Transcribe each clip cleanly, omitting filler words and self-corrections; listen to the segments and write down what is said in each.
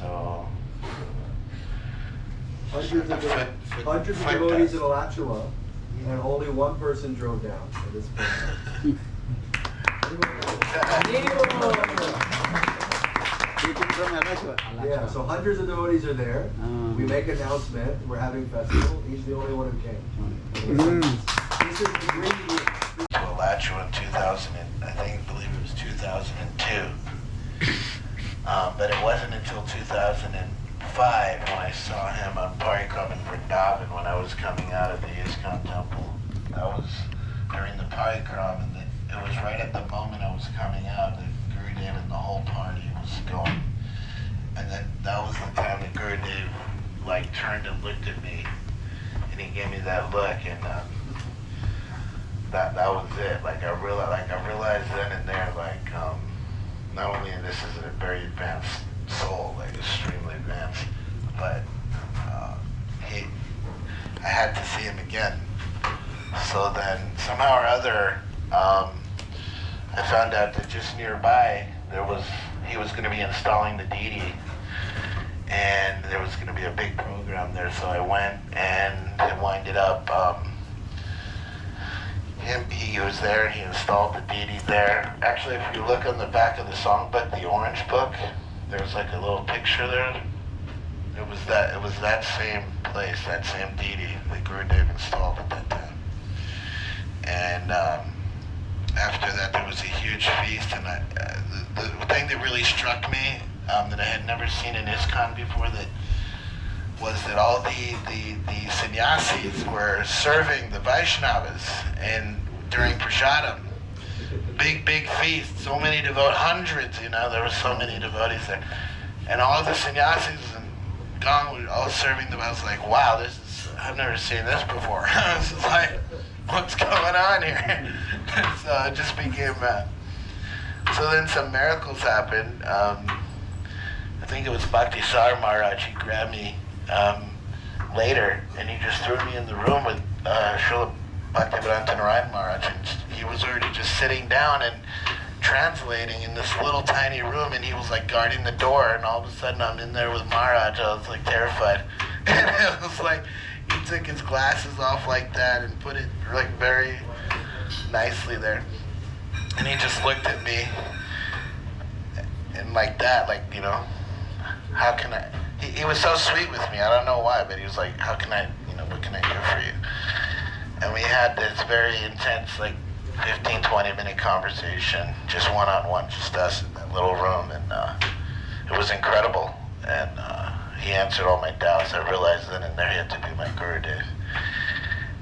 So hundreds of devotees in Alachua, and only one person drove down at this point. Yeah, so hundreds of devotees are there. We make an announcement. We're having festival. He's the only one who came. This is the great to Alachua in 2000, I believe it was 2002. But it wasn't until 2005 when I saw him on Parikram in Vrindavan when I was coming out of the ISKCON temple. That was during the Parikram, and it was right at the moment I was coming out that Gurudev and the whole party was going. And then that was the time that Gurudev like turned and looked at me, and he gave me that look, and that was it. Like I realized then and there, like not only this is a very advanced soul, like extremely advanced, but I had to see him again. So then somehow or other, I found out that just nearby he was going to be installing the deity, and there was going to be a big program there. So I went, and it winded up. He was there, and he installed the deity there. Actually, if you look on the back of the songbook, the orange book, there's like a little picture there. It was that same place, that same deity that Gurudev installed at that time. And after that, there was a huge feast, and the thing that really struck me that I had never seen in ISKCON before was that all the sannyasis were serving the Vaishnavas and during Prasadam. Big feast, so many devotees, hundreds, there were so many devotees there. And all of the sannyasis and Gang were all serving them. I was like, wow, I've never seen this before. I was just like, what's going on here? So it just became, so then some miracles happened. I think it was Bhakti Sar Maharaj, he grabbed me later, and he just threw me in the room with Srila Bhaktivedanta Narayan Maharaj, and he was already just sitting down and translating in this little tiny room, and he was like guarding the door, and all of a sudden I'm in there with Maharaj. I was like terrified. And it was like he took his glasses off like that and put it like very nicely there, and he just looked at me and like that, like, how can I, he was so sweet with me. I don't know why, but he was like, how can I, what can I do for you? And we had this very intense, like 15, 20-minute conversation, just one-on-one, just us in that little room, and it was incredible. And he answered all my doubts. I realized then and there he had to be my Gurudev.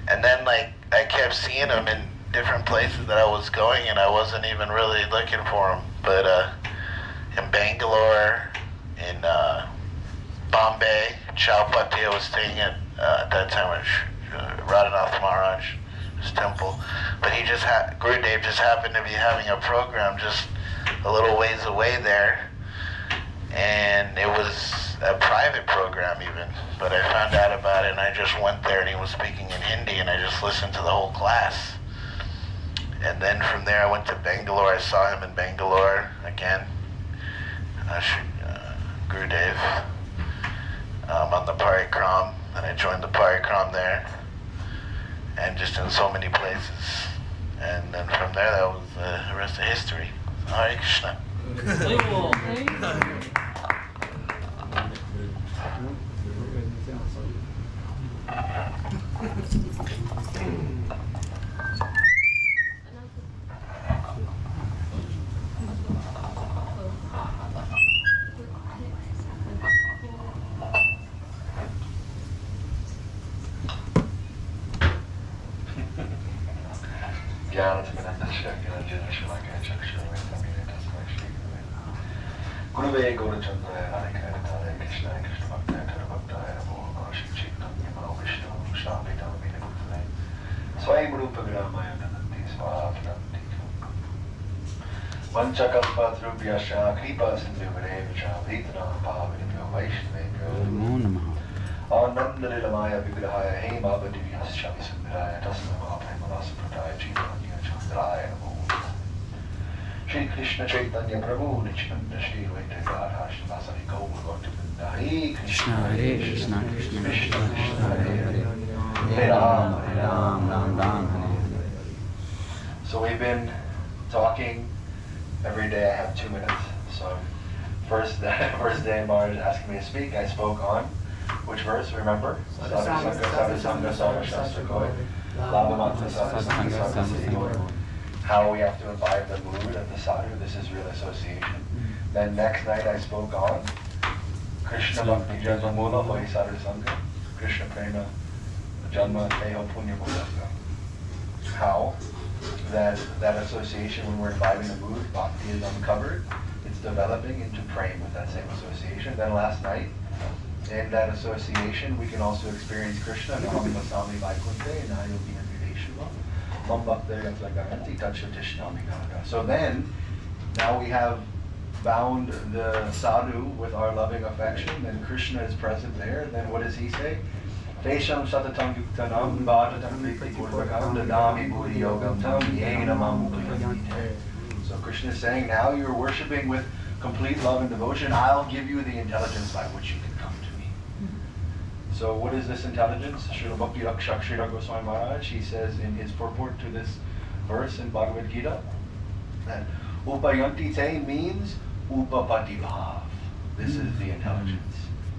And then, like, I kept seeing him in different places that I was going, and I wasn't even really looking for him. But in Bangalore, in Bombay, Chowpatty, I was staying at that time at Radhanath Maharaj, his temple. But Gurudev just happened to be having a program just a little ways away there. And it was a private program even, but I found out about it, and I just went there, and he was speaking in Hindi, and I just listened to the whole class. And then from there I went to Bangalore. I saw him in Bangalore again, Gurudev, on the Parikram, and I joined the Parikram there, and just in so many places. And then from there, that was the rest of history. Hare Krishna. Guruve Gaurachandra Harikatha Hare Krishna Krishna Bhakta Hare Bhakta Hare Namo Shri Chaitanya Mano Vishnu Shabhita Vina Bhutale Swayam Rupa Viramaya Nananti Swahatanti Vanchakalpa Dhrubhyasha Kripa Sindhuvarevacha Vitana Pavanibhyo Vaishnavebhyo Namo Namaha Ananda Nilamaya Vigrahaya Hema Vadivyasya Visundharaya Tasma Premala Sapradaya Chaitanya Chandraya Namo Shri Krishna Chaitanya Prabhu Nityananda Shri Vaita Radha Shri Vasari Gaur Bhaktivinoda Hare Krishna Krishna, Hare Krishna, Krishna Krishna Krishna Hare Hare Hare, Hare, Hare Ram, Hare Ram Ram, Ram Ram Hare Hare. So we've been talking every day. I have 2 minutes. So first day Maharaj asked me to speak. I spoke on which verse? Remember? How we have to imbibe the mood of the sadhu. This is real association. Then next night I spoke on Krishna Bhakti Janma Mula Hoi Sadhu Sangha, Krishna Prema Janma Deho Punya Mula. How that association, when we're imbibing the mood, bhakti is uncovered. It's developing into prema with that same association. Then last night, in that association, we can also experience Krishna. So then, now we have bound the sadhu with our loving affection, then Krishna is present there. Then what does he say? Tesham satatam yuktanam bhajatam priti purvakam dadami buddhi yogam tam yena mamupayanti. So Krishna is saying, now you're worshiping with complete love and devotion. I'll give you the intelligence by which you can come to me. So what is this intelligence? Srila Bhakti Rakshakshira Goswami Maharaj, he says in his purport to this verse in Bhagavad Gita, that upayanti te means upapati bhav. This is the intelligence.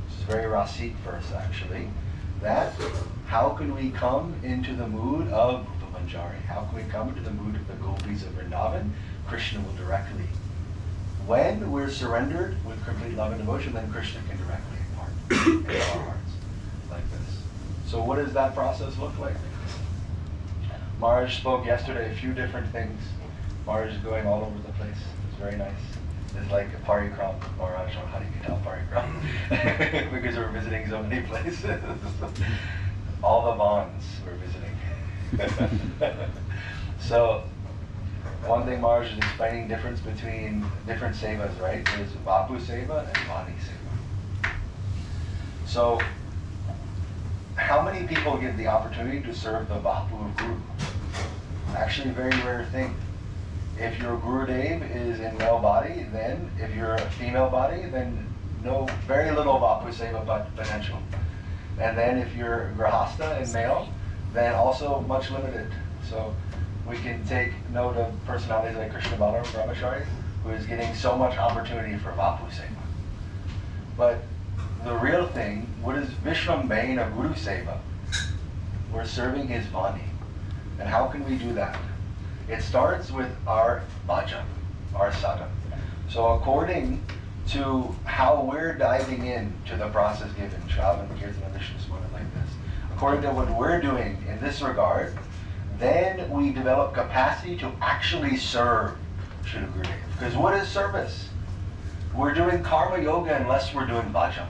It's a very Rasic verse actually. That how can we come into the mood of Rupa Manjari? How can we come into the mood of the gopis of Vrindavan? Krishna will directly. When we're surrendered with complete love and devotion, then Krishna can directly impart in our hearts like this. So what does that process look like? Maharaj spoke yesterday a few different things. Maharaj is going all over the place. It's very nice. It's like a parikram, Maharaj on Harikatha parikram, because we're visiting so many places. All the bonds we're visiting. So, one thing Maharaj is explaining difference between different sevas, right? There's Vapu seva and Vani seva. So, how many people get the opportunity to serve the Vapu of Guru? Actually, a very rare thing. If your Gurudev is in male body, then if you're a female body, then very little Vapu seva potential. And then if you're Grahastha and male, then also much limited. So we can take note of personalities like Krishna Balaram Brahmachari, who is getting so much opportunity for Vapu seva. But the real thing, what is Vishwambhayana Guru Seva? We're serving his Vani. And how can we do that? It starts with our bhajan, our sadhana. So according to how we're diving into the process given, Shravan, Kirtan, Vishnu Smana, like this, according to what we're doing in this regard, then we develop capacity to actually serve Srila Gurudev. Because what is service? We're doing karma yoga unless we're doing bhajan.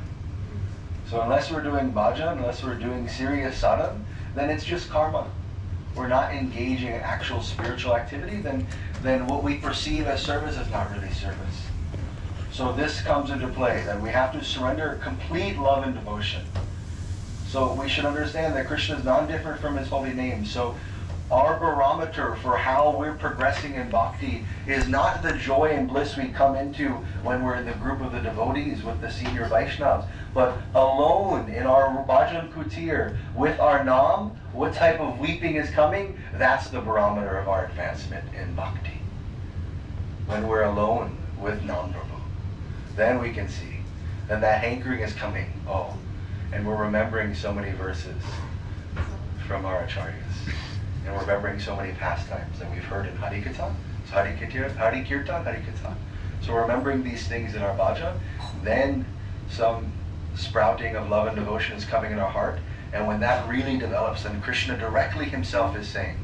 So unless we're doing bhajan, unless we're doing serious sadhana, then it's just karma. We're not engaging in actual spiritual activity, then what we perceive as service is not really service. So this comes into play, that we have to surrender complete love and devotion. So we should understand that Krishna is non-different from his holy name. So our barometer for how we're progressing in bhakti is not the joy and bliss we come into when we're in the group of the devotees with the senior Vaishnavas, but alone in our bhajan kutir with our nam, what type of weeping is coming, that's the barometer of our advancement in bhakti. When we're alone with Nam Prabhu, then we can see. Then that hankering is coming. Oh, and we're remembering so many verses from our acharyas. And we're remembering so many pastimes that we've heard in Harikatha. So Harikirtan, Harikatha. So we're remembering these things in our bhajan. Then some sprouting of love and devotion is coming in our heart. And when that really develops, then Krishna directly himself is saying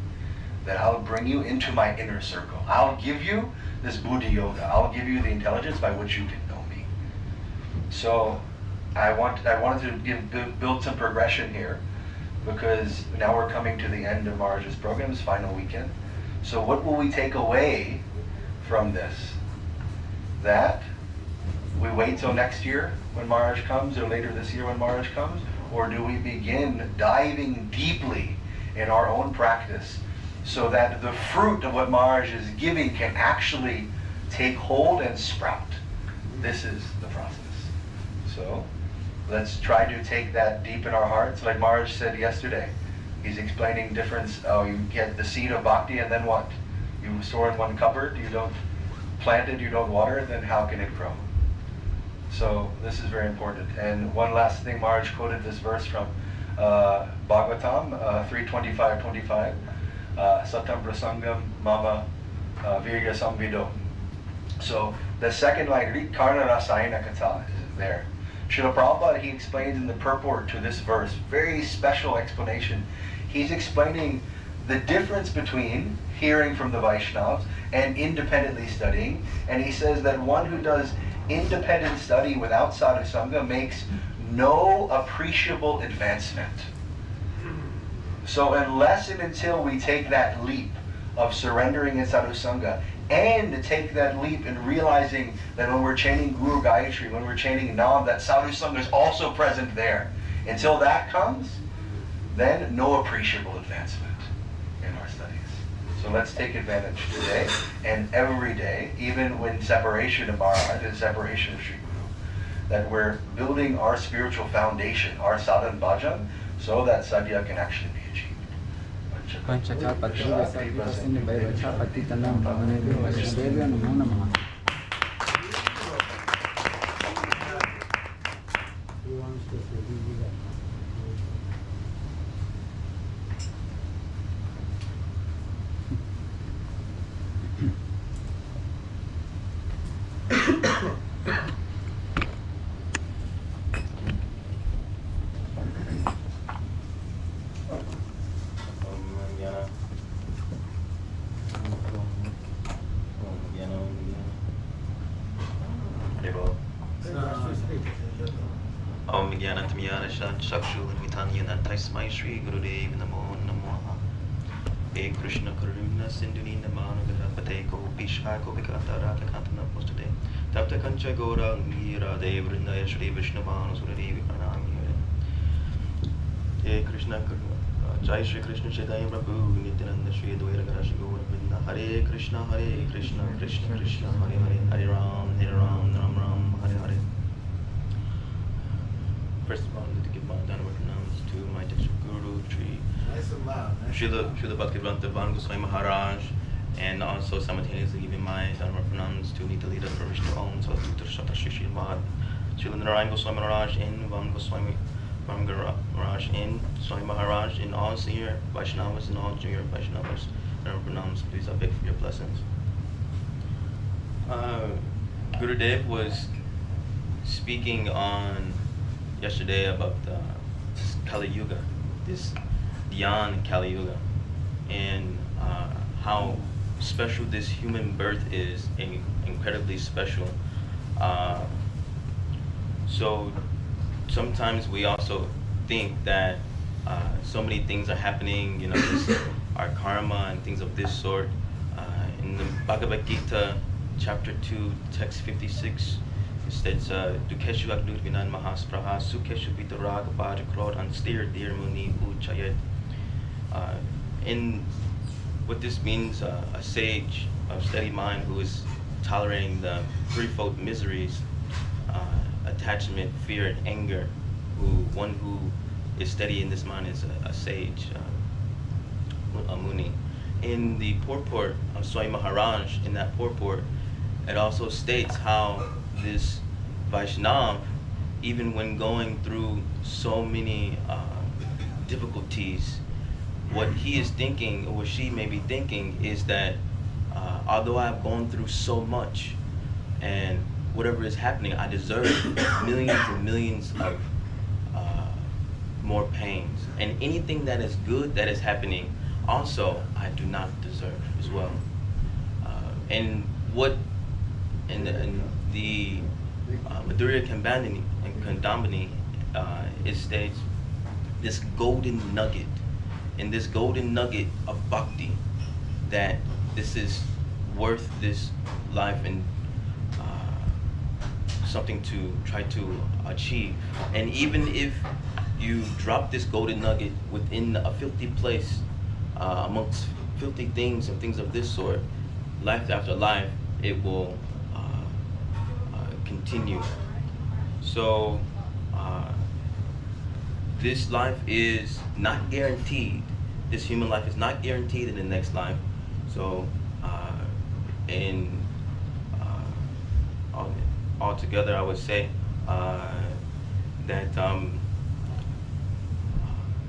that I'll bring you into my inner circle. I'll give you this buddhi yoga. I'll give you the intelligence by which you can know me. So I wanted to build some progression here, because now we're coming to the end of Maharaj's program's final weekend. So what will we take away from this? That we wait till next year when Maharaj comes, or later this year when Maharaj comes? Or do we begin diving deeply in our own practice so that the fruit of what Maharaj is giving can actually take hold and sprout? This is the process. So let's try to take that deep in our hearts. Like Maharaj said yesterday, he's explaining difference. You get the seed of bhakti, and then what? You store in one cupboard, you don't plant it, you don't water it, then how can it grow? So this is very important. And one last thing, Maharaj quoted this verse from Bhagavatam 3:25-25. Satam prasangam mama virya samvido. So the second line, karna rasayana katha, is there. Srila Prabhupada, he explains in the purport to this verse, very special explanation. He's explaining the difference between hearing from the Vaishnavas and independently studying. And he says that one who does independent study without sadhu sangha makes no appreciable advancement. So unless and until we take that leap of surrendering in sadhu sangha, and take that leap in realizing that when we're chanting Guru Gayatri, when we're chanting Nam, that sadhu sangha is also present there. Until that comes, then no appreciable advancement in our studies. So let's take advantage today and every day, even when separation of Maharaj and separation of Sri Guru, that we're building our spiritual foundation, our sadhan bhajan, so that sadhya can actually be achieved. Om Jnanatmyana Chakshulmitanyana Tasmai Shri Gurudev Namo Namaha. Hey Krishna Karuna Sindhuni Namana Pate Ko Pisha Ko Vikata Ratakantana Postade. Tapta Kancha Gora Mira Devrindaya Shri Vishnavana Suradevi Pranami. Hey Krishna Karuna Jai Shri Krishna Chaitanya Prabhu Nityananda Shri Dvaira Garashi Gora Vrinda. Hare Krishna Krishna Krishna Hare Hare Hare Ram Ram Ram Hare Hare. First of all, I'd like to give my downward pronouns to my teacher Guru, Nice and loud. Srila Bhaktivedanta Bhavan Goswami Maharaj, and also simultaneously giving my downward pronouns to Nitalita Parvishnu Om, Svatutta Shata Shri Mad, Srila Narayan Goswami Maharaj, and Bhavan Goswami Maharaj, and Swami Maharaj, and all senior Vaishnavas and all junior Vaishnavas. Downward pronouns, please, I beg for your blessings. Gurudev was speaking on yesterday about this Kali Yuga, this Dhyan Kali Yuga, and how special this human birth is, incredibly special. So sometimes we also think that so many things are happening, you know, this, our karma and things of this sort. In the Bhagavad Gita, chapter 2, text 56, it states, Dukeshu Agnut Vinan Mahaspraha, Sukeshu Vitarag Bhajakrod Anstir Dir Muni Uchayet. In what this means, a sage of steady mind who is tolerating the threefold miseries, attachment, fear, and anger, one who is steady in this mind is a sage, a muni. In the purport of Swami Maharaj, in that purport, it also states how this Vaishnav, even when going through so many difficulties, what he is thinking, or what she may be thinking, is that although I've gone through so much, and whatever is happening, I deserve millions and millions of more pains. And anything that is good that is happening, also, I do not deserve as well. And what in the Madhurya Kandambini, it states this golden nugget, in this golden nugget of bhakti, that this is worth this life and something to try to achieve. And even if you drop this golden nugget within a filthy place, amongst filthy things and things of this sort, life after life, it will continue. So this life is not guaranteed. This human life is not guaranteed in the next life. So, altogether, I would say that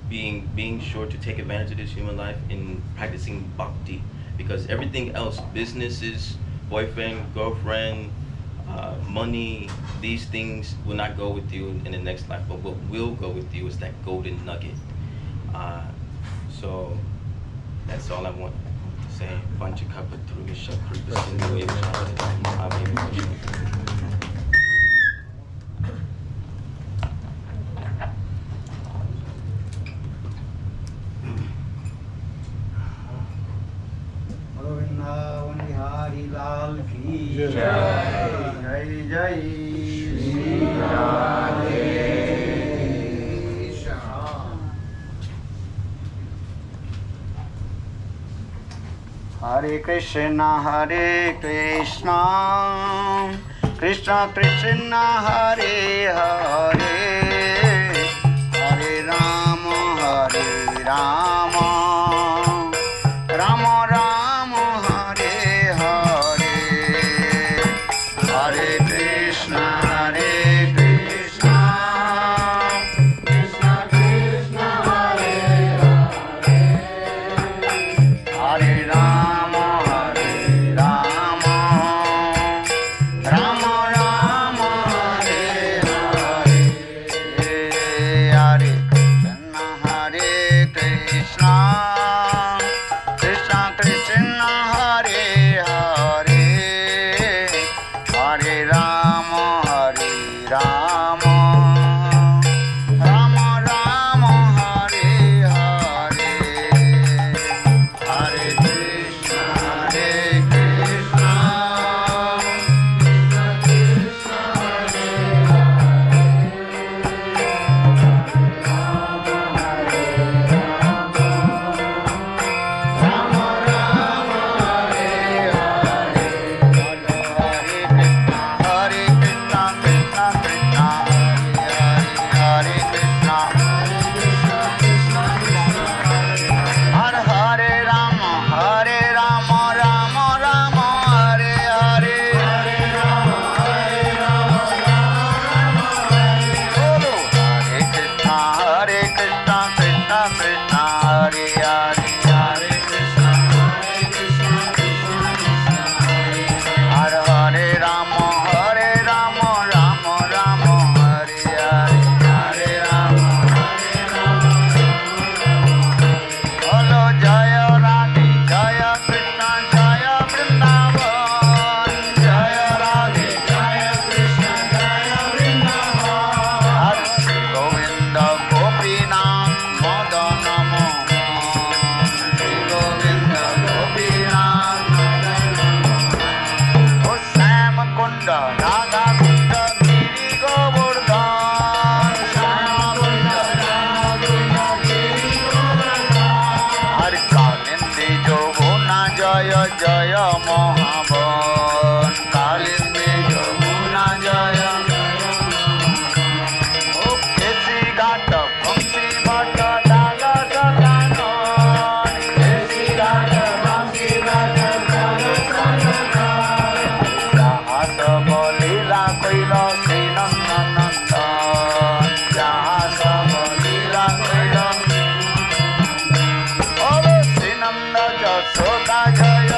being sure to take advantage of this human life in practicing bhakti, because everything else, businesses, boyfriend, girlfriend, money, these things will not go with you in the next life. But what will go with you is that golden nugget. So that's all I want to say. Vrindavan Bihari लाल की जय जय जय श्री राधे हरे कृष्णा कृष्ण कृष्ण हरे हरे हरे राम राम राम राम हरे हरे हरे कृष्ण कृष्ण कृष्ण हरे हरे हरे राम राम राम हरे हरे हरे कृष्ण कृष्ण कृष्ण हरे हरे हरे राम राम राम राम हरे हरे हरे कृष्ण कृष्ण कृष्ण हरे जय महावन कालिंदी यमुना जय ओ केसी घाट पंक्ति भट्ट डाला सदान केसी घाट पंक्ति भट्ट डाला सदान हाथ बलिला कैल श्री नंदन जहाँ सब लीला कैल श्री नंद जसोदा जय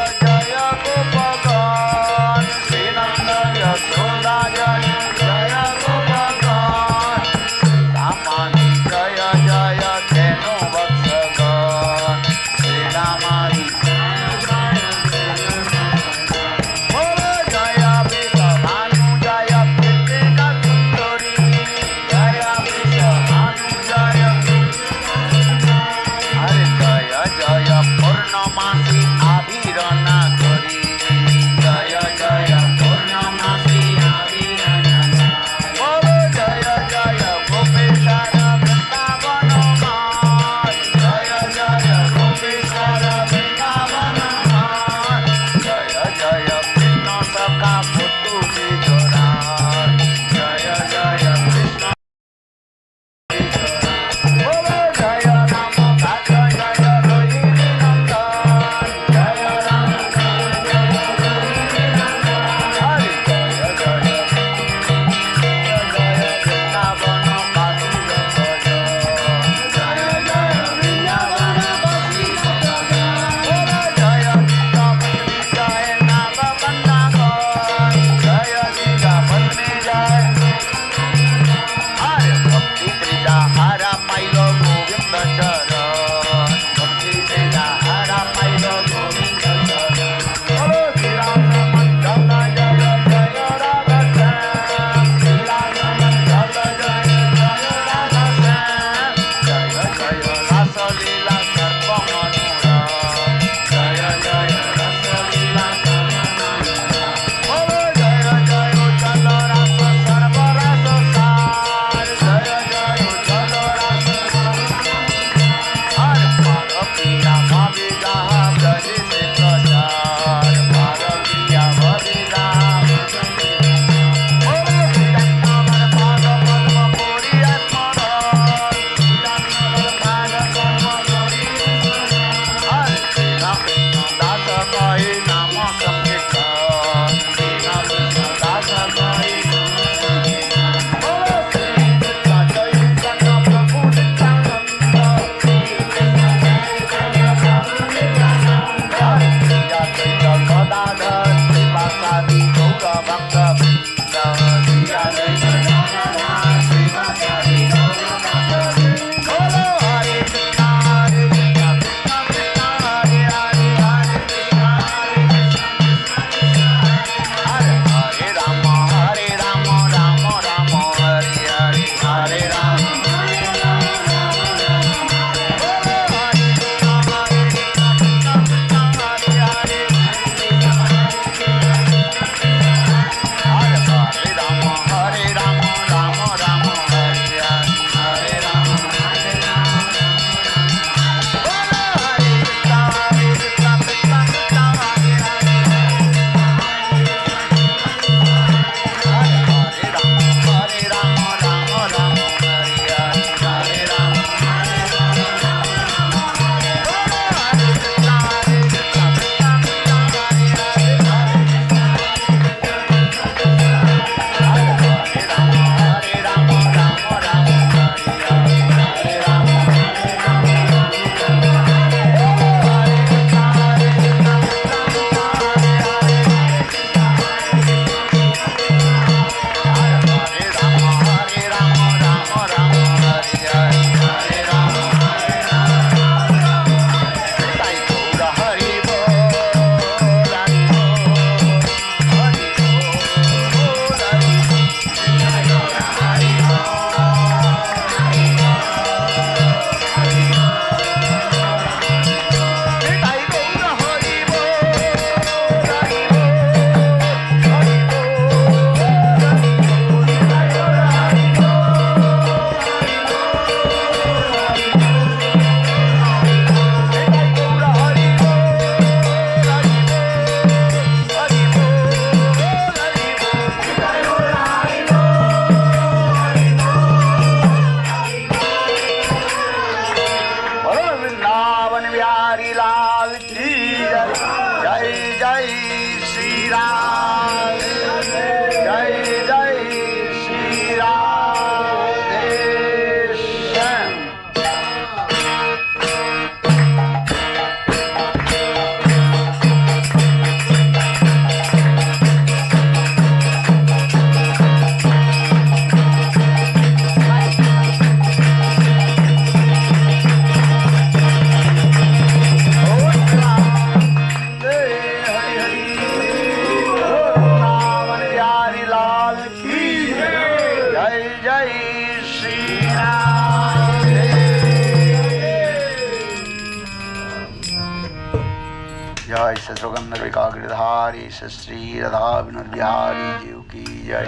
जय शत्रुघ्न गिरधारी श्री राधा विनोद बिहारी जीव की जय।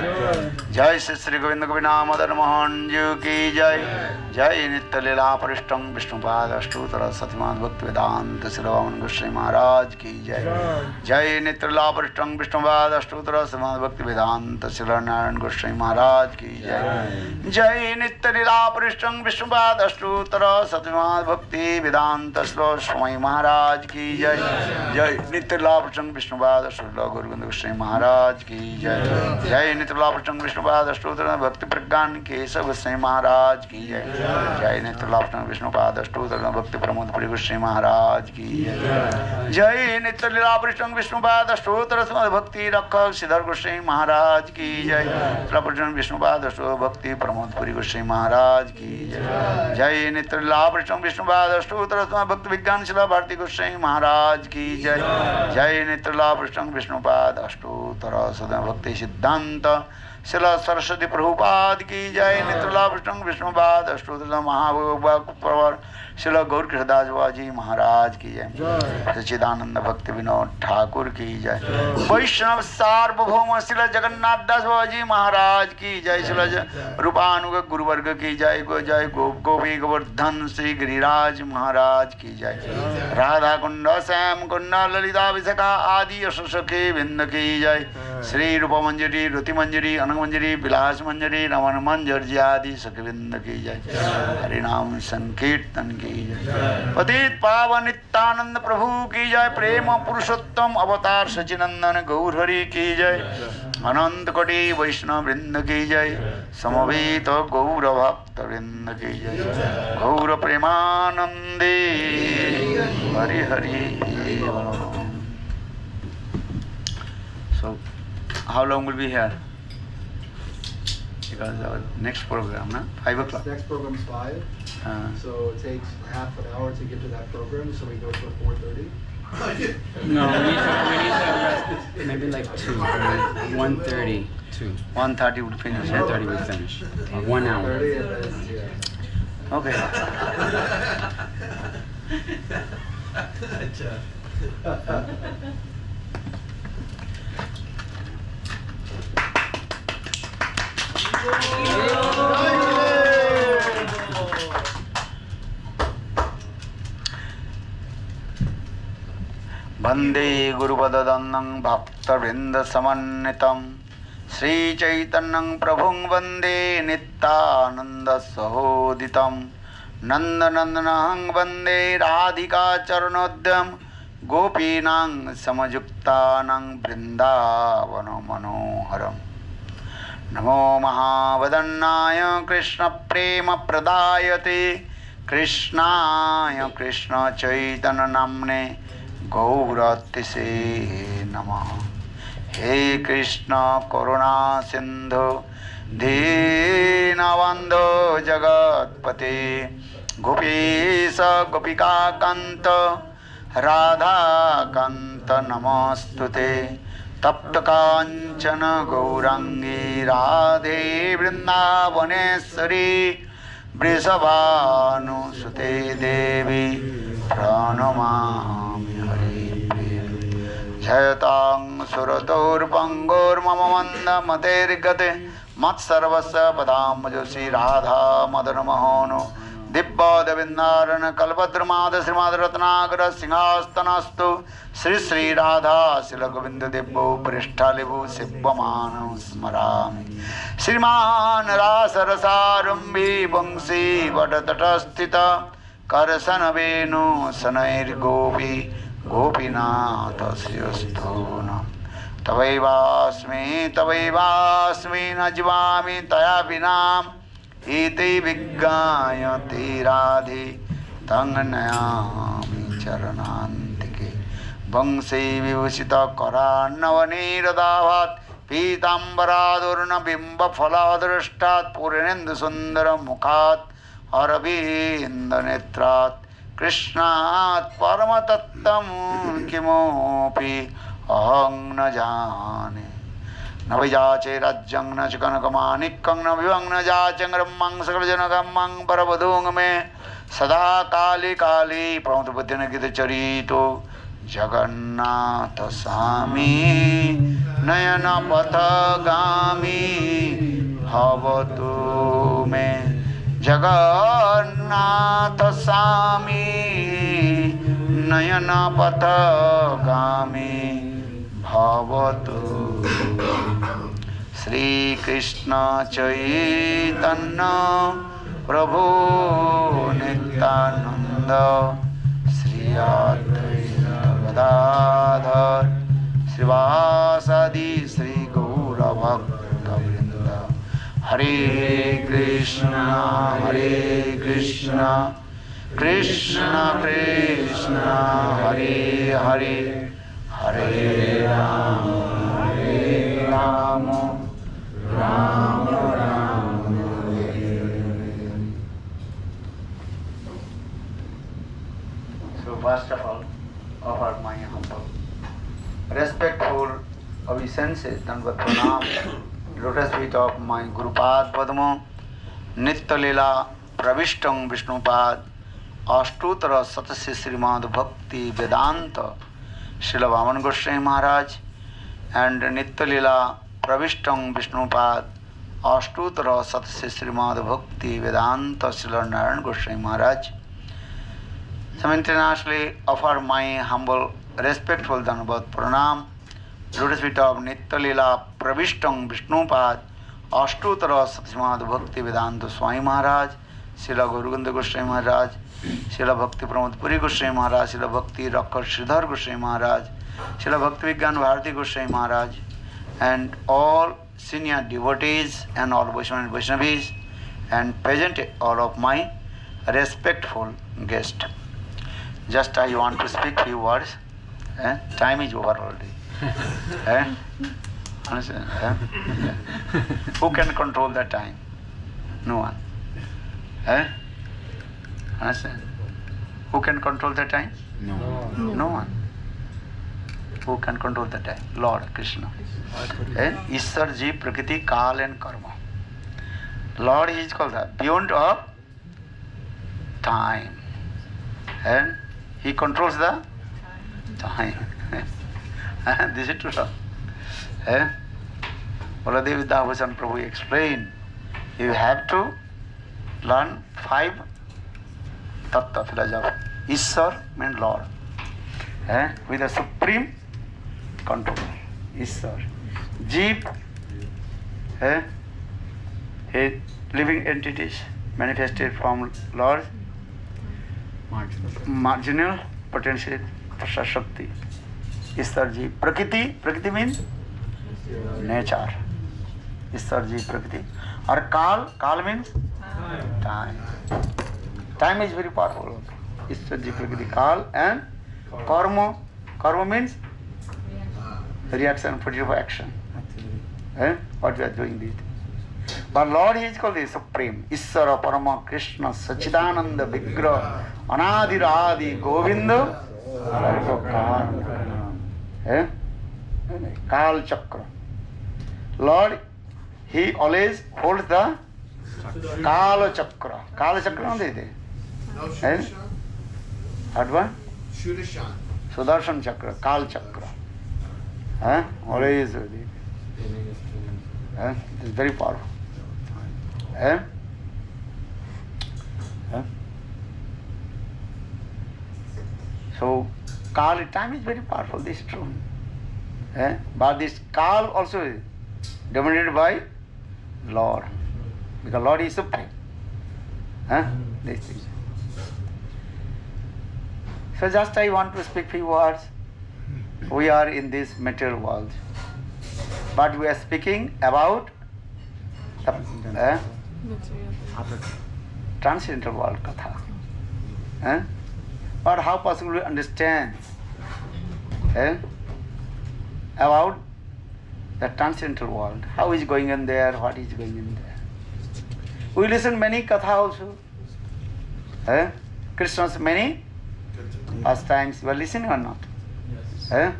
जय श्री गोविंद गोविंद मदन मोहन जीव की जय। जय नित्य लीला परिष्टम विष्णुपाद अष्टोत्तर सतमान भक्ति वेदांत श्री वामन गोस्वामी महाराज की जय। जय नित्य लीला परिष्टम विष्णुपाद अष्टोत्तर सतमान भक्ति वेदांत श्री नारायण गोस्वामी महाराज की जय। जय नित्य लीला परिष्टम विष्णुपाद अष्टोत्तर सतमान भक्ति वेदांत श्री स्वामी महाराज की जय। जय नित्य लीला परिष्टम विष्णुपाद अष्टोत्तर गुरु गोविंद गोस्वामी महाराज की जय। जय नित्य लीला परिष्टम विष्णुपाद अष्टोत्तर भक्ति प्रज्ञान केशव गोस्वामी महाराज की जय। जय नित्य लीला परिष्टम विष्णुपाद अष्टोत्तर भक्ति प्रमोद पुरी गोस्वामी महाराज की जय। जय नित्य लीला परिष्टम विष्णुपाद अष्टोत्तर भक्ति रक्षक श्रीधर गोस्वामी महाराज की जय। परिष्टम विष्णुपाद अष्टोत्तर भक्ति प्रमोद पुरी गोस्वामी महाराज की जय। जय नित्य लीला परिष्टम विष्णुपाद अष्टोत्तर भक्ति विज्ञान शिला भारती गोस्वामी महाराज की जय। जय नित्य लीला परिष्टम विष्णुपाद अष्टोत्तर सदा भक्ति सिद्धांत शिला सरस्वती प्रभुपाद की जय। नित्य लीला परिष्टम विष्णुपाद अष्टोत्तर महाभक्त शिला गौर कृष्णदास बाजी महाराज की जय। सच्चिदानंद भक्ति विनोद ठाकुर की जय। वैष्णव सार्वभौम शिला जगन्नाथ दास बाजी महाराज की जय। शिला रूपानुग गुरुवर्ग की जय। जय गोपी गोवर्धन श्री गिरिराज महाराज की जय। राधा कुंड श्याम कुंड ललिता विशाखा आदि सखे बिंद की जय। श्री रूप मंजरी रुति मंजरी अनंग मंजरी विलास मंजरी रमन मंजर आदि सखबिंद की जय। हरिनाम संकीर्तन की जय। पतित पावन नित्यानंद प्रभु की जय। प्रेम पुरुषोत्तम अवतार सचिनंदन गौर हरि की जय। अनंत कोटि वैष्णव वृंद की जय। समवेत गौर भक्त वृंद की जय। गौर प्रेमानंदे Hari Hari. So, how long will we be here? Because our next program, na? 5 o'clock. Next program is 5. So it takes half an hour to get to that program, so we go to 4:30. No, we need to rest. Maybe like 2. 1:30. 2. 1:30 would finish. 1:30 we finish. 1 hour. 30 and then, yeah. Okay. वंदे गुरुपददन्नं भक्तवृन्दसमन्वितं श्रीचैतन्यं प्रभुं वन्दे नित्यानन्दसहोदितं नन्दनन्दनं वन्दे राधिका चरणोद्यं गोपीनां समयुक्तानां वृन्दावनमनोहरम्। नमो महावदन्नाय कृष्णप्रेमप्रदायते कृष्णाय कृष्णचैतन्यनाम्ने गौरतिसे नमः। हे कृष्ण करुणा सिंधु दीनबन्धो जगत्पते गोपीश गोपिकान्त राधाकान्त नमस्तुते। तप्त कांचन गौरांगी राधे वृंदावनेश्वरी वृषभानुसुते देवी प्रणमामि हरिप्रिये। जयतां सुरतोर्पङ्गोर्मम मन्दमतेर्गते मत्सर्वस्य पदाम्बुजश्री राधा मदनमोहनो दिव्यदेवेन्द्रारण कल्पद्रुमाद श्रीमाद्रत्नाकर सिंहास्तनस्तु श्री श्री राधा शिल गोविंद देवो पृष्ठालिभु शिवमानं स्मरामि। श्रीमान रासरसारम्भी वंशी वटतटस्थित करसन वेणु शनैर्गोपी गोपीनाथ श्रीस्तूनम्। तवैवास्मि न जीवामि तया विना इति विज्ञायते राधे तं नयामि चरणान्तिके। वंशे विभूषित करान्नवनीरदाभात् पीताम्बरादुर्न बिम्बफलादृष्टात् पूर्णेन्दुसुन्दरमुखात् अरविन्दनेत्रात् कृष्णात् परमतत्त्वं किमपि अहं न जाने। न विजाचे राज्यं न च कनकमाणिक्यं न विभं न जाचं रम्मं सकलजनगम्मं परवधूं मे सदा काले काले प्रमथबुद्धिन गीतचरितो Jagannath Swami Nayana Pathagami Bhavatu Me Jagannath Swami Nayana Pathagami Bhavatu Sri Krishna Chaitanya Prabhu Nityananda Sri Advaita Gadadhar Srivasadi Sri Gaura Bhakta Vrinda Hare Krishna Krishna Krishna Hare Hare Hare Rama Rama Rama Hare Hare. So first of all, offer my humble, respectful obeisances, Dandavat Pranam, lotus feet of my Gurupad Padma, Nitya Leela Pravishtam Vishnupad, Ashtutara Satasya Srimad Bhakti Vedanta, Srila Vaman Goswami Maharaj, and Nitya Leela Pravishtam Vishnupad, Ashtutara Satasya Srimad Bhakti Vedanta, Srila Narayan Goswami Maharaj. Simultaneously offer my humble, respectful Dandavat Pranam, lotus feet of Nitya Leela Pravishtam Vishnupad, Ashtutara Satsrimad Bhakti Vedanta Swami Maharaj, Srila Gauraganda Goswami Maharaj, Srila Bhakti Pramod Puri Goswami Maharaj, Srila Bhakti Rakkar Sridhar Goswami Maharaj, Srila Bhakti Vigyan Bharati Goswami Maharaj, and all senior devotees and all Vaishnava and Vaishnavis, and present all of my respectful guests. Just I want to speak few words. Time is over already. Understand? Who can control the time? No one. Understand? Who can control the time? No one. Who can control the time? Lord Krishna. Ishwar Ji, Prakriti, Kal and Karma. Lord is called the beyond of time. And He controls the time. This is true. Baladev Vidabhasan Prabhu explained, you have to learn 5 tattva philosophy. Ishwar means Lord. With a supreme control. Ishwar. Jeev, living entities manifested from Lord. Marginal potential Shakti. Ishwar Ji. Prakriti. Prakriti means nature. Ishwar Ji Prakriti. Or Kal. Kal means time. Time is very powerful. Ishwar Ji Prakriti. Kal and Karma. Karma means reaction, positive action. What we are doing this. But Lord is called the Supreme. Ishvara Parama Krishna Sachidananda Vigraha Anadiradi Govinda Kal Chakra. Lord, He always holds the Kala Chakra. Kala Chakra not there. What one? Sudarshan Chakra, Kal Chakra. Always with it. It's very powerful. So, Kal, time is very powerful, this is true. But this Kal also is dominated by Lord. Because Lord is supreme. This is. So just I want to speak few words. We are in this material world. But we are speaking about the transcendental world, Katha. But how possible to understand about the transcendental world? How is going in there? What is going in there? We listen many Katha also. Krishna's many pastimes. You are listening or not? Yes.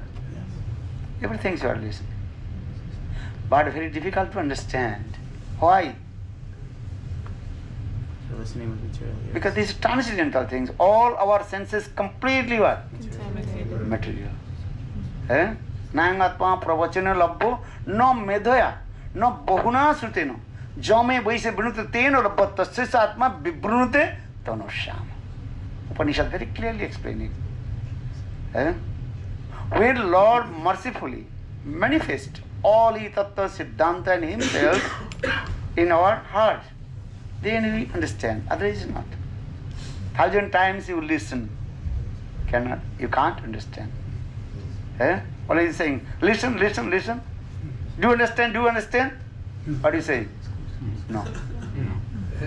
Everything you are listening. But very difficult to understand. Why? You're listening with material ears. Because these transcendental things, all our senses completely what? material. Nayangatma pravachana labbo no medhaya no bahuna suteno jame vaise brunute teno rabbatasya atma vibrunute tanosham. Upanishad very clearly explaining. When Lord mercifully manifest all His tattva siddhanta and Himself in our heart, then we understand. Otherwise not. 1,000 times you listen, you can't understand. What are you saying? Listen, listen, listen. Do you understand? Do you understand? What are you saying? No.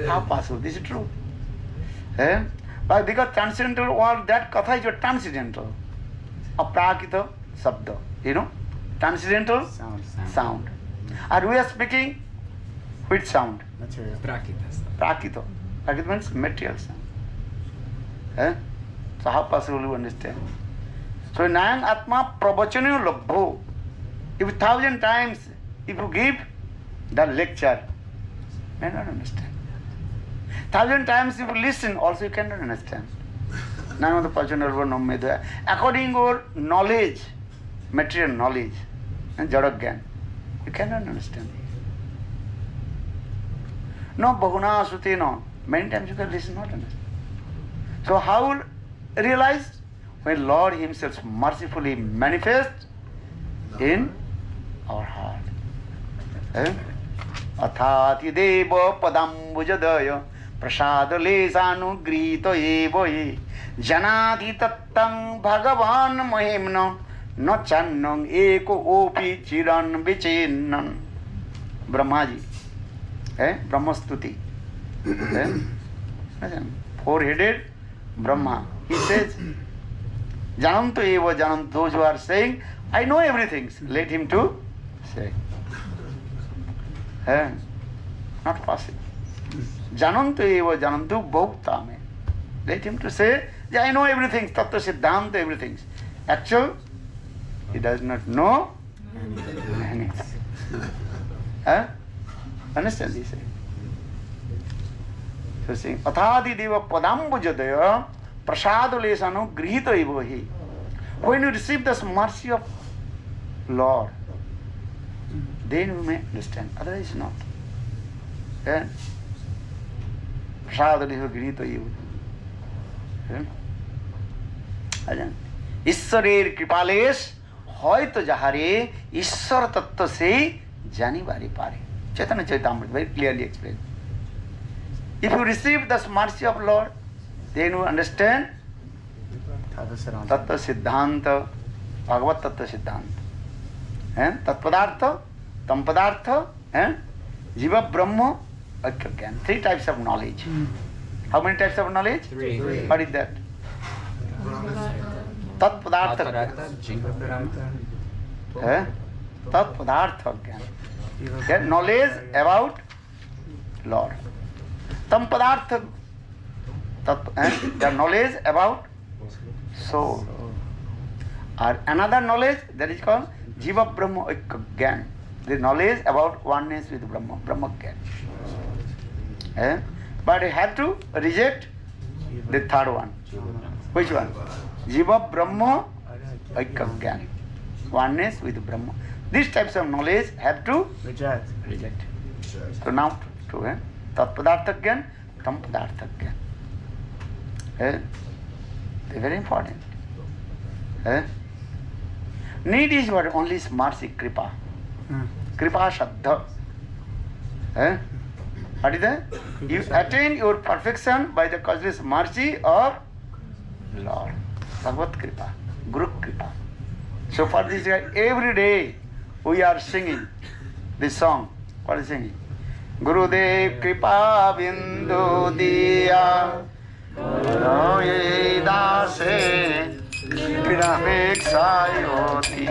How possible? This is true. But because transcendental world, that katha is a transcendental. Aprakita sabda. You know? Transcendental sound. And we are speaking which sound? Material. Prakita. Prakita. Prakita means material sound. So how possible you understand? So Nayang Atma Pravachana Labho. If 1,000 times if you give the lecture, you cannot understand. 1,000 times if you listen, also you cannot understand. Nayang Atma Pravachana Labho no medha. According to your knowledge, material knowledge, and Jadagyan, you cannot understand. No Bahuna Suti no. Many times you can listen, not understand. So how will realize? When Lord Himself mercifully manifests in our heart. Athati deva padambujadaya prasada lesanu grito evohi janati tattam bhagavan mahimna no channam eko opi chiran vichinnan. Brahmaji. Brahmastuti. Four-headed Brahma. He says, Janantu eva janantu. Those who are saying, I know everything, let him to say. Not possible. Janantu eva janantu bhautame. Let him to say, I know everything, tattva siddhanta, everything. Actually, he does not know anything. Understand this? So saying, Athadi deva padambujadaya prasadulesanu grihita evohi. When you receive this mercy of Lord, then you may understand. Otherwise not. Prasadulesanu grihita evohi. ঈশ্বরের কৃপালেশ হয়তো যাহারে ঈশ্বর তত্ত্ব সেই জানিবারে পারে. Chaitanya Charitamrita very clearly explained. If you receive this mercy of Lord, then you understand Tattva Siddhanta, Bhagavad Tattva Siddhanta. Tatpadartha, Tampadartha, Jiva Brahma, Aikya. 3 types of knowledge. How many types of knowledge? 3. What is that? Tatpadartha. Tatpadartha Gyan. Knowledge about Lord. Tampadartha. The knowledge about soul. Or another knowledge that is called Jiva Brahma Aikya Gyan. The knowledge about oneness with Brahma, Brahma Gyan. But you have to reject the third one. Which one? Jiva Brahma Aikya Gyan. Oneness with Brahma. These types of knowledge have to reject. So now to Tatpadartha Gyan, Tampadartha Gyan. They are very important. Need is what? Only mercy, kripa. Kripa Shaddha. What is that? You attain your perfection by the causeless mercy of Lord. Bhagavad Kripa, Guru Kripa. So for this, every day we are singing this song. What is singing? Gurudev Kripa Bindu Diya Roye Dase Pirameksayoti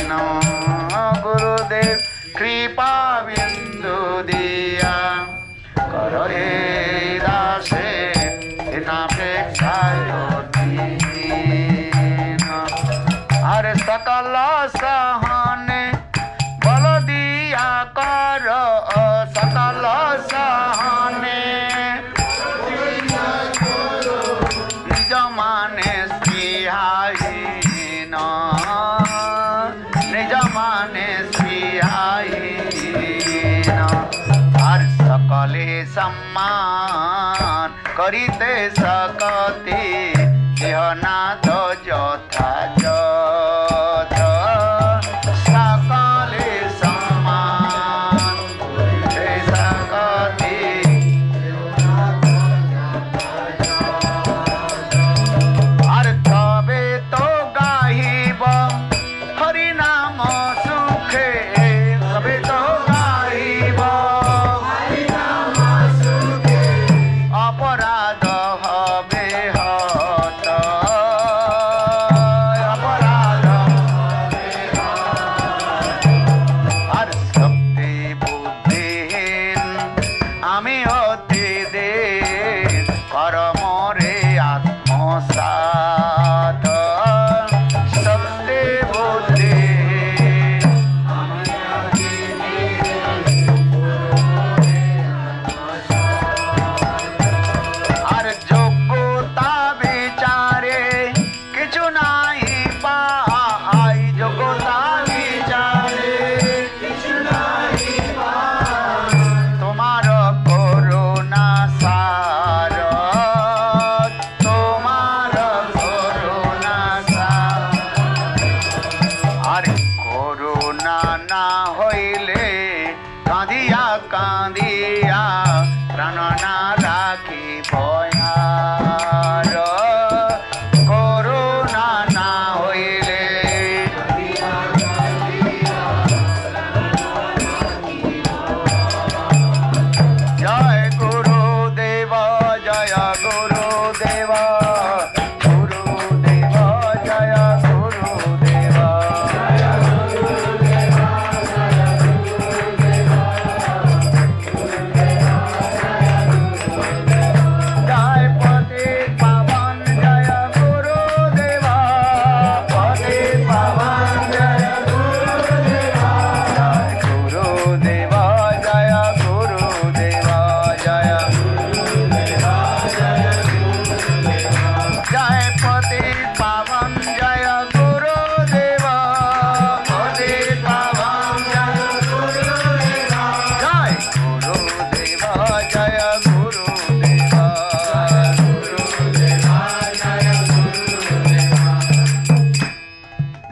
No Gurudev Kripa Bindu Diya Roye Dase Pirameksayoti No Are Sakala Sahane Bala Diya Karo Sakala Sahane Jamane Stihai सम्मान करिते सकते देहनाथ यथा यथा सकले सम्मान करिते सकते আর তবে তো গাহিব হরি নাম সুখে তবে তো গাহিব হরি নাম সুখে অপরাধ হবে হত অপরাধ হবে আর শক্তি বুদ্ধিহীন আমি অতি দিন পরমরে আত্মসাত শক্তি বুদ্ধিহীন আর যোগ্যতা বিচারে কিছু নাই পাই যোগ্যতা বিচারে কিছু নাই পাই তোমার করুণা সার তোমার করুণা সার আর করুণা না হইলে কাঁদিয়া কাঁদিয়া প্রাণ না রাখি ভয়ার করুণা না হইলে জয় গুরুদেব জয় গুরুদেব গুরুদেব জয় গুরুদেব জয় পতি পাবন জয় গুরুদেব পতি পাবন জয় গুরুদেব জয় গুরুদেব জয় গুরুদেব জয় জয় পতি পাবন জয় গুরুদেব পতি পাবন জয় গুরুদেব জয় গুরুদেব জয় গুরুদেব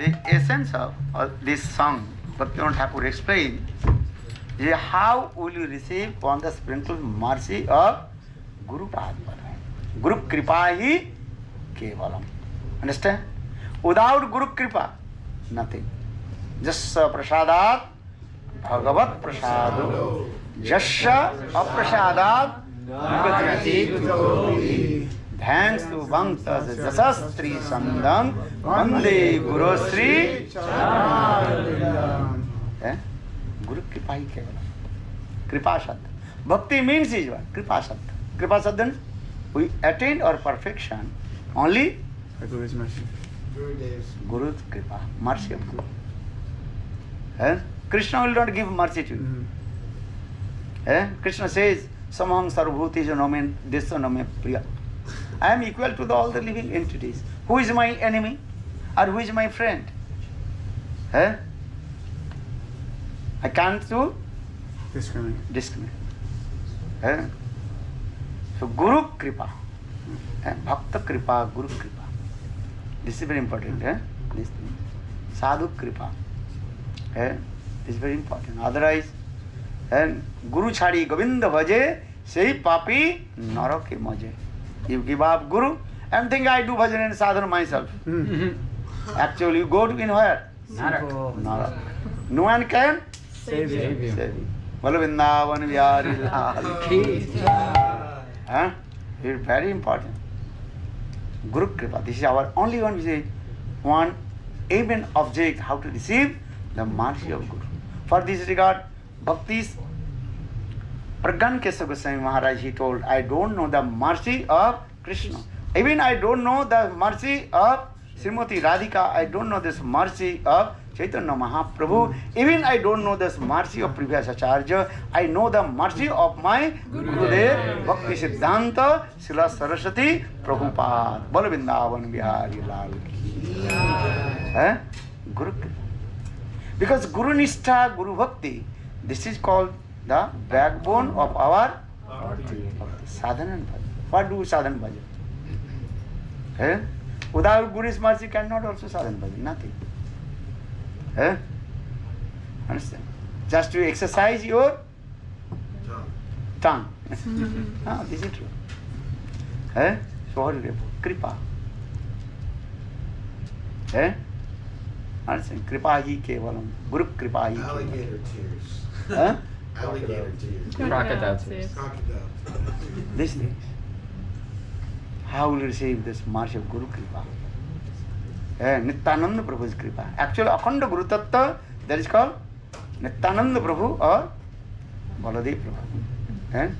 The essence of this song, Bhaktivinoda Thakur explained, is how will you receive on the sprinkled mercy of Guru Padma. Guru Kripa hi kevalam. Understand? Without Guru Kripa, nothing. Jasya prasadat bhagavat prasado. Jasya aprasadat bhagavati kutohi. Thanks to Bhaktas Jasastri Sandam Vande Guru Sri Guru Kripa hi kevalam. Kripa Shad. Bhakti means is what? Kripa Shad. Kripa Shad means we attain our perfection only Guru's mercy. Guru's Kripa, mercy of Guru. Krishna will not give mercy to you. Krishna says, Samaham sarvabhuti jo name desya name priya. I am equal to all the living entities. Who is my enemy or who is my friend? I can't do discriminate. So Guru Kripa, Bhakta Kripa, Guru Kripa. This is very important. This thing. Sadhu Kripa. This is very important. Otherwise, Guru chhadi Govinda bhaje, sei papi narake maje. You give up Guru and think I do bhajan and sadhana myself. Actually, you go to in where? Narak. No one can Save you. save you. Bolo Vrindavan Vihari Lal ki. It is very important. Guru Kripa. This is our only one, one aim and object, how to receive the mercy of Guru. For this regard, Bhakti's Pragyan Kesava Goswami Maharaj, he told, I don't know the mercy of Krishna. Even I don't know the mercy of Srimati Radhika. I don't know this mercy of Chaitanya Mahaprabhu. Even I don't know this mercy of previous Acharya. I know the mercy of my Gurudev, Bhakti Siddhanta, Srila Saraswati Prabhupada. Bolo Vrindavan Vihari Lal ki. Guru Kripa. Because Guru Nishtha, Guru Bhakti, this is called the backbone of our Sadhana and bhajan. What do sadhana bhajan? Eh? Without Guru's mercy, cannot also sadhana bhajan. Nothing. Eh? Understand? Just to exercise your tongue. Ah, this is true. Eh? So what is it? Kripa. Eh? Understand? Kripa hi kevalam. Guru kripa hi kevalam. Alligator tears. Huh? Alligator tears. Crocodile tears. Crocodile. These things. How will you receive this mercy of Guru Kripa? Nityananda Prabhu's Kripa. Actually, Akhanda Guru Tattva, that is called Nityananda Prabhu or Baladev Prabhu.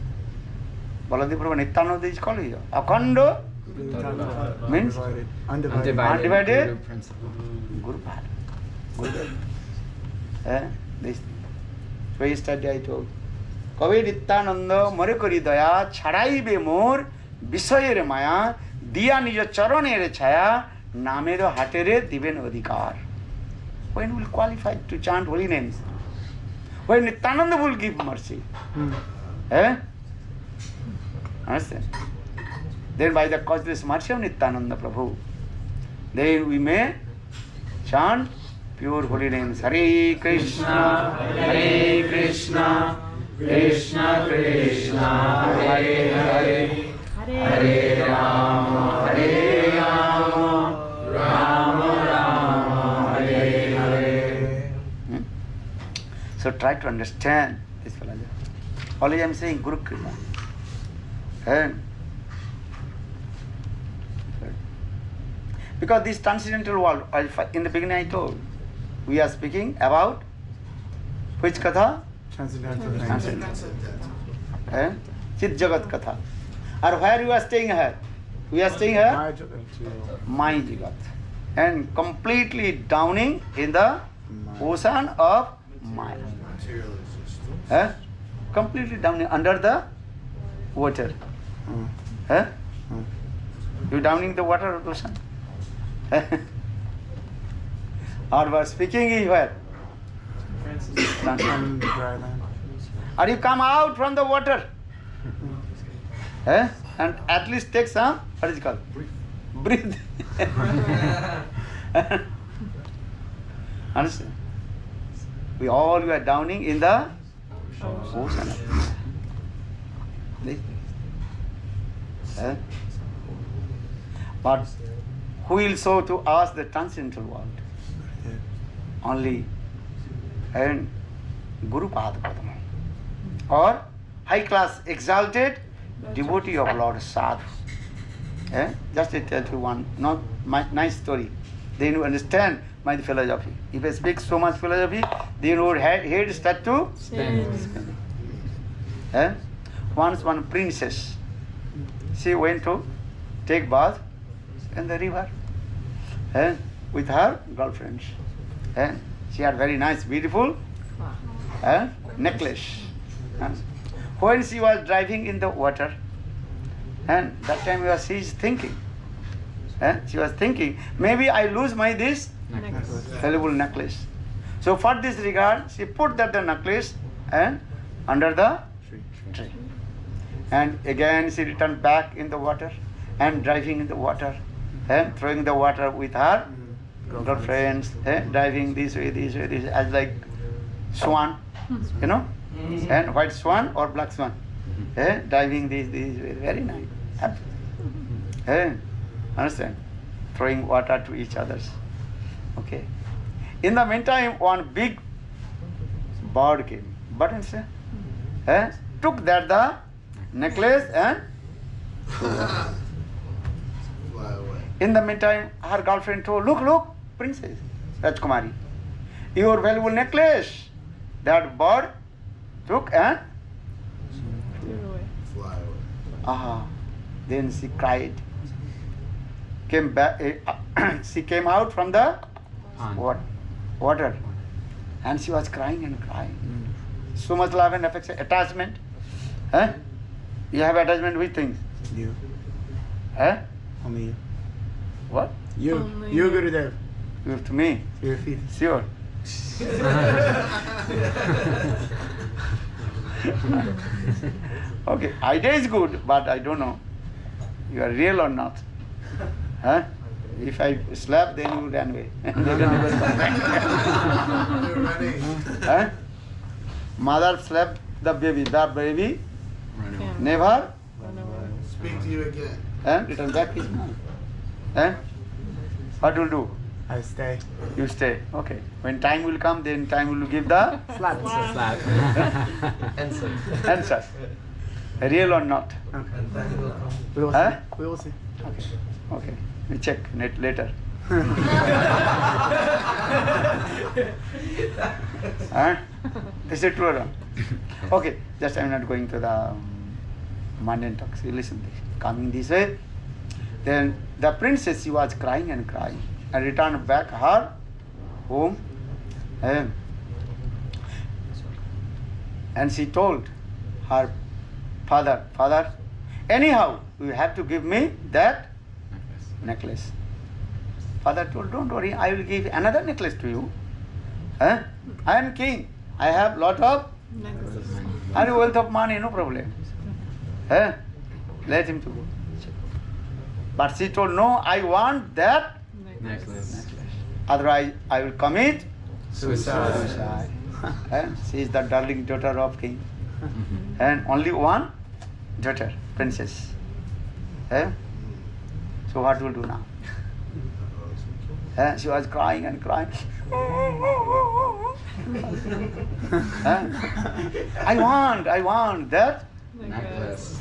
Baladev Prabhu, Nityananda is called here. Akhanda means undivided Guru principle. Guru Pada. Guru. This thing. So yesterday I told. Kavi Nityananda Mare Kari Daya Chadaibe Mor Bisayere Maya Diya Nija Charanere Chaya Namero Hatere Diven Adhikar. When will qualify to chant holy names? When Nityananda will give mercy. Understand? Then by the causeless mercy of Nityananda Prabhu, then we may chant pure holy names. Hare Krishna, Hare Krishna, Krishna Krishna, Hare Hare, Hare Rama, Hare Rama, Rama Rama, Hare Hare. So try to understand this philosophy. Always I am saying Guru Kripa. Because this transcendental world, in the beginning I told, we are speaking about which katha? Transcendental. Chit Jagat katha. Or where we are staying here? We are staying here? Maya Jagat. And completely drowning in the ocean of Maya. Completely drowning under the water. You drowning the water of the ocean? Or we are speaking is where? Or you come out from the water and at least take some, what is it called? Breathe. Understand? We all were drowning in the ocean. But who will show to us the transcendental world? Only and Guru Padma or high class exalted devotee of Lord Sadhu. Just to tell you one nice story. Then you understand my philosophy. If I speak so much philosophy, then your head start to spin. Once one princess, she went to take bath in the river with her girlfriends. She had very nice, beautiful necklace. When she was driving in the water, and that time she is thinking. She was thinking, maybe I lose my this valuable necklace. So for this regard, she put that the necklace under the tree. And again she returned back in the water and driving in the water and throwing the water with her girlfriends, driving this way, as like swan, you know, and white swan or black swan, driving this way, very nice, happy. Understand? Throwing water to each others. Okay. In the meantime, one big bird came. But took that the necklace and Fly away. in the meantime, her girlfriend told, look, princess, Rajkumari, your valuable necklace. That bird took and Fly away. Then she cried. Came back. She came out from the water, and she was crying and crying. So much love and affection, attachment. You have attachment with things. You. Only you. What? You. Only You, you. Gurudev. You to me? Your feet. Sure. Okay, idea is good, but I don't know. You are real or not? Huh? If I slap, then you run away. They don't even come back. Huh? Mother slapped the baby never Speak to you again. return back his mom. Huh? What will do? I stay. You stay. Okay. When time will come, then time will give the Slap. answer. Real or not? We will Huh? see. We will see. Okay. Okay. We check later. Huh? Is it true or not? Okay. Just I'm not going to the mundane talks. You listen this. Coming this way. Then the princess, she was crying and crying and returned back her home. And she told her father, anyhow, you have to give me that necklace. Father told, don't worry, I will give another necklace to you. I am king. I have lot of and wealth of money, no problem. Let him to go. But she told, no, I want that Necklace. otherwise I will commit Suicide. She is the darling daughter of king. And only one daughter, princess. So what will do now? She was crying and crying. I want that. Necklace.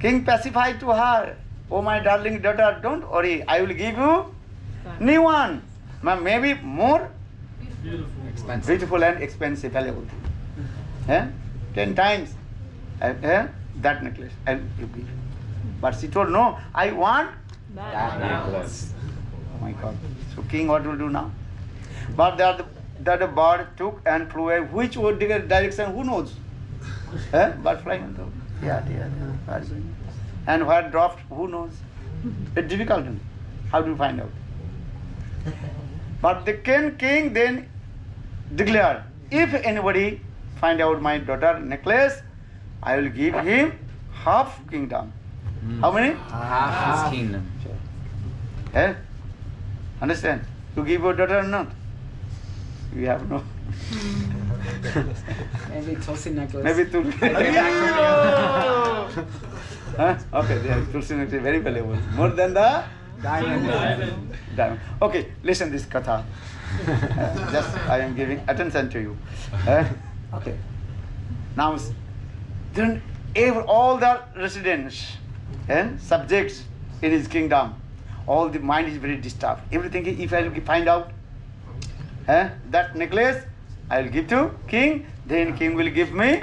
King pacified to her, oh my darling daughter, don't worry, I will give you new one. Maybe more Expensive. beautiful and expensive, valuable. 10 times that necklace I will give. But she told, no, I want That necklace. Oh my God. So king what will do now? But that the bird took and flew away. Which direction, who knows? Bird flying on top. Yeah. And where dropped, who knows? It's difficult. How do you find out? But the king then declared, if anybody find out my daughter necklace, I will give him half kingdom. How many? Half his kingdom. Understand? You give your daughter or not? We have no. Maybe Tulsi necklace. Maybe Tulsi. Okay, Tulsi necklace is very valuable. More than the Diamond. diamond. Okay, listen this katha. Just I am giving attention to you. Okay. Now, then all the residents and subjects in his kingdom, all the mind is very disturbed. Everything, if I will find out that necklace, I will give to king, then king will give me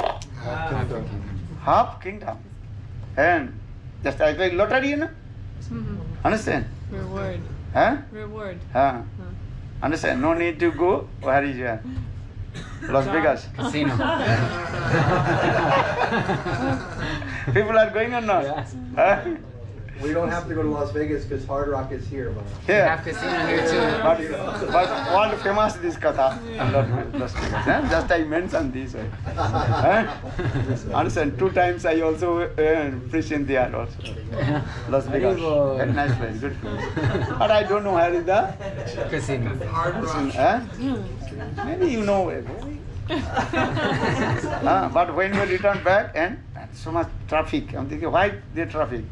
half kingdom. And just like lottery, you know? Understand? Reward. Huh? Reward. Understand? No need to go. Where is your Las Vegas? Casino. People are going or not? Yes. Huh? We don't have to go to Las Vegas because Hard Rock is here, man. We have Here. casino here too. But world famous this katha. Las Vegas. Just I mentioned this. Understand? 2 times I also preached in there also. Las Vegas. Arrivo. Very nice place, good place. But I don't know where is the Casino. maybe you know it. But when we return back and so much traffic, I'm thinking why the traffic?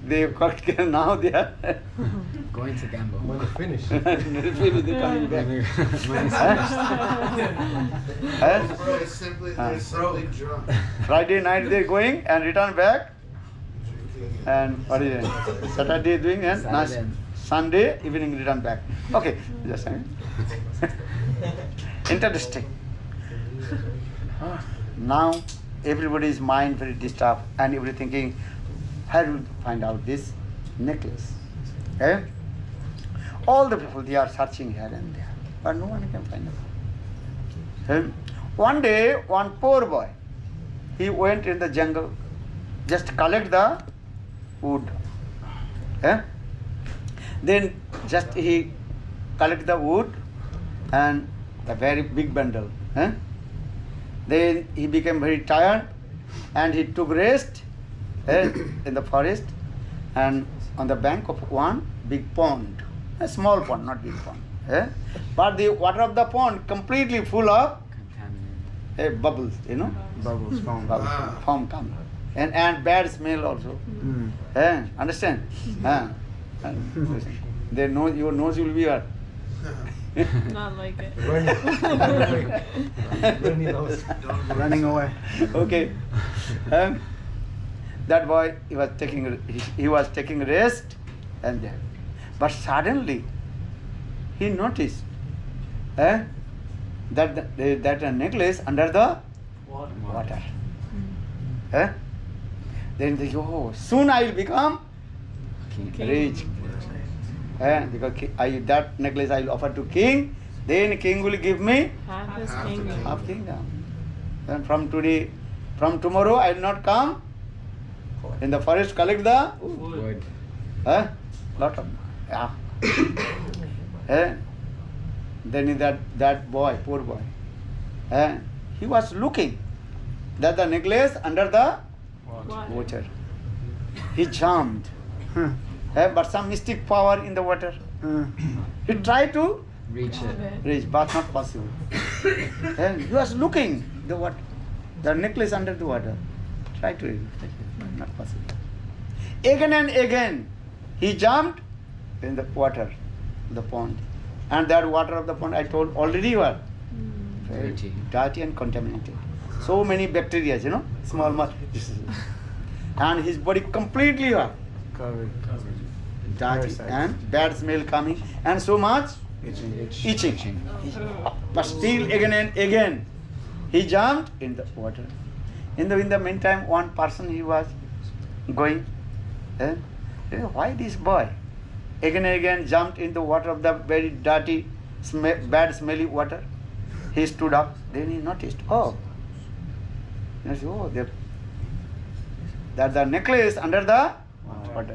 They got now they are Going to gamble. When they finish. maybe they're coming back. Money's They're simply drunk. Friday night they're going and return back. And what is it? Saturday doing and Saturday. Sunday evening return back. Okay, just a minute. Interesting. Now everybody's mind very disturbed and everybody thinking, how do we find out this necklace? All the people they are searching here and there, but no one can find out. One day, one poor boy, he went in the jungle, just collect the wood. Then just he collect the wood and a very big bundle. Then he became very tired and he took rest in the forest and on the bank of one big pond, a small pond, not big pond. But the water of the pond completely full of bubbles, you know. Bubbles, foam. Bubbles, foam come. And bad smell also. Understand? And their nose, your nose will be what? Not like it. Running away. Okay. That boy, he was taking rest, and there. But suddenly, he noticed that a necklace under the water. Then he said, oh, soon I will become rich. Because that necklace I will offer to king, then king will give me Half his kingdom. half kingdom. And from tomorrow I will not come in the forest collect the Wood. lot of Then that boy, poor boy, he was looking that the necklace under the water. He jumped, but some mystic power in the water. He tried to Reach it. reach, but not possible. He was looking the necklace under the water. Try to reach, not possible. Again and again, he jumped in the water, the pond, and that water of the pond I told already was very dirty and contaminated. So many bacteria, you know, small and his body completely Covered. dirty Parasites. and bad smell coming and so much itching. But still again and again he jumped in the water. In the meantime, one person he was going. Why this boy again and again jumped in the water of the very dirty, bad smelly water? He stood up. Then he noticed. That the necklace under the water.